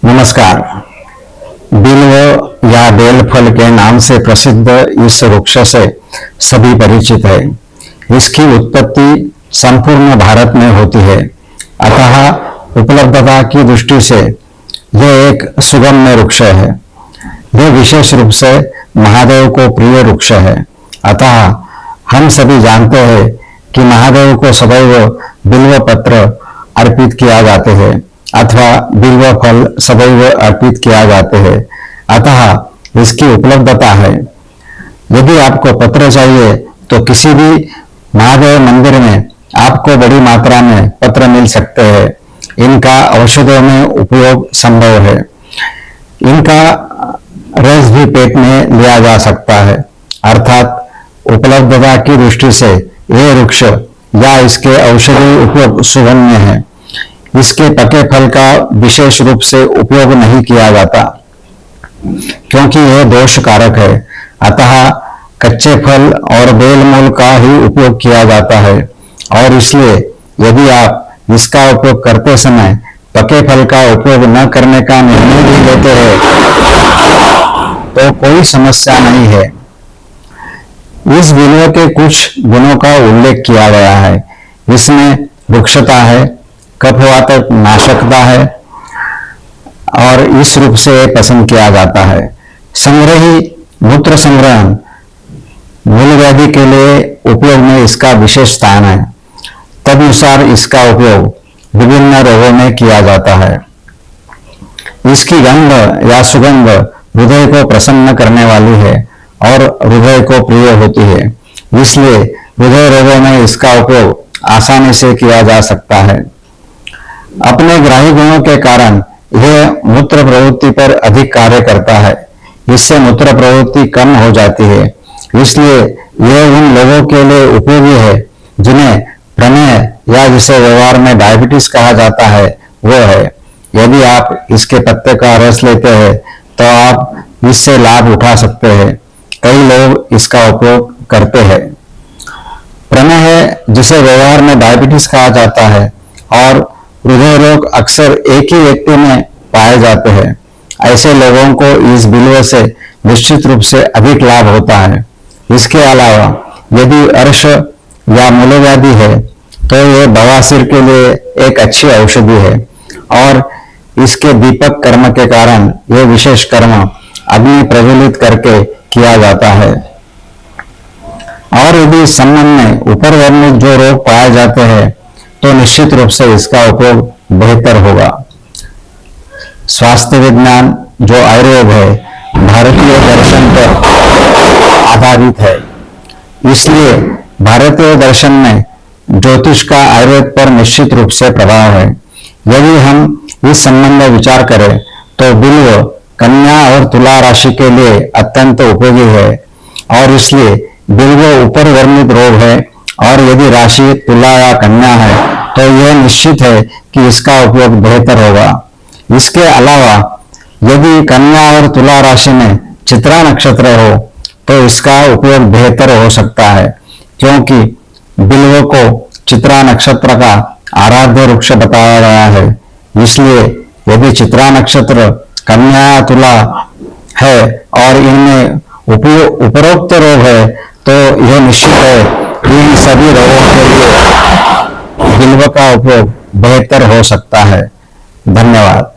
नमस्कार। बिल्व या बेल फल के नाम से प्रसिद्ध इस वृक्ष से सभी परिचित है। इसकी उत्पत्ति संपूर्ण भारत में होती है, अतः उपलब्धता की दृष्टि से यह एक सुगम्य वृक्ष है। यह विशेष रूप से महादेव को प्रिय वृक्ष है, अतः हम सभी जानते हैं कि महादेव को सदैव बिल्व पत्र अर्पित किया जाते हैं अथवा बिल्व फल सदैव अर्पित किया जाते हैं, अतः इसकी उपलब्धता है। यदि आपको पत्र चाहिए तो किसी भी महादेव मंदिर में आपको बड़ी मात्रा में पत्र मिल सकते हैं। इनका औषधों में उपयोग संभव है। इनका रस भी पेट में लिया जा सकता है, अर्थात उपलब्धता की दृष्टि से यह वृक्ष या इसके औषधि उपयोग सुगम्य है। इसके पके फल का विशेष रूप से उपयोग नहीं किया जाता क्योंकि यह दोषकारक है, अतः कच्चे फल और बेल मूल का ही उपयोग किया जाता है। और इसलिए यदि आप इसका उपयोग करते समय पके फल का उपयोग न करने का निर्णय भी लेते हैं तो कोई समस्या नहीं है। इस बिल्व के कुछ गुणों का उल्लेख किया गया है। इसमें वृक्षता है, कफवातक नाशकता है और इस रूप से पसंद किया जाता है। संग्रही मूत्र संग्रहण मूल व्याधि के लिए उपयोग में इसका विशेष स्थान है। तदनुसार इसका उपयोग विभिन्न रोगों में किया जाता है। इसकी गंध या सुगंध हृदय को प्रसन्न करने वाली है और हृदय को प्रिय होती है, इसलिए हृदय रोगों में इसका उपयोग आसानी से किया जा सकता है। अपने ग्राही गुणों के कारण यह मूत्र प्रवृत्ति पर अधिक कार्य करता है। इससे मूत्र प्रवृत्ति कम हो जाती है, इसलिए यह उन लोगों के लिए उपयोगी है जिन्हें प्रमेह या जिसे व्यवहार में डायबिटीज कहा जाता है वो है। यदि आप इसके पत्ते का रस लेते हैं तो आप इससे लाभ उठा सकते हैं। कई लोग इसका उपयोग करते हैं। प्रमेह जिसे व्यवहार में डायबिटीज कहा जाता है और हृदय रोग अक्सर एक ही व्यक्ति में पाए जाते हैं। ऐसे लोगों को इस बिल्व से निश्चित रूप से अधिक लाभ होता है। इसके अलावा यदि अर्श या मूलव्याधि है तो यह बवासीर के लिए एक अच्छी औषधि है और इसके दीपक कर्म के कारण यह विशेष कर्म अग्नि प्रज्वलित करके किया जाता है। और यदि इस संबंध में ऊपर वर्णित जो रोग पाए जाते हैं तो निश्चित रूप से इसका उपयोग बेहतर होगा। स्वास्थ्य विज्ञान जो आयुर्वेद है भारतीय दर्शन पर आधारित है, इसलिए भारतीय दर्शन में ज्योतिष का आयुर्वेद पर निश्चित रूप से प्रभाव है। यदि हम इस संबंध में विचार करें तो बिल्व कन्या और तुला राशि के लिए अत्यंत उपयोगी है और इसलिए बिल्व ऊपर वर्णित रोग है और यदि राशि तुला या कन्या है तो यह निश्चित है कि इसका उपयोग बेहतर होगा। इसके अलावा यदि कन्या और तुला राशि में चित्रा नक्षत्र हो तो इसका उपयोग बेहतर हो सकता है, क्योंकि बिल्व को चित्रा नक्षत्र का आराध्य वृक्ष बताया गया है। इसलिए यदि चित्रा नक्षत्र कन्या या तुला है और इनमें उपरोक्त रोग है तो यह निश्चित है कि इन सभी रोगों के लिए बिल्व का उपयोग बेहतर हो सकता है। धन्यवाद।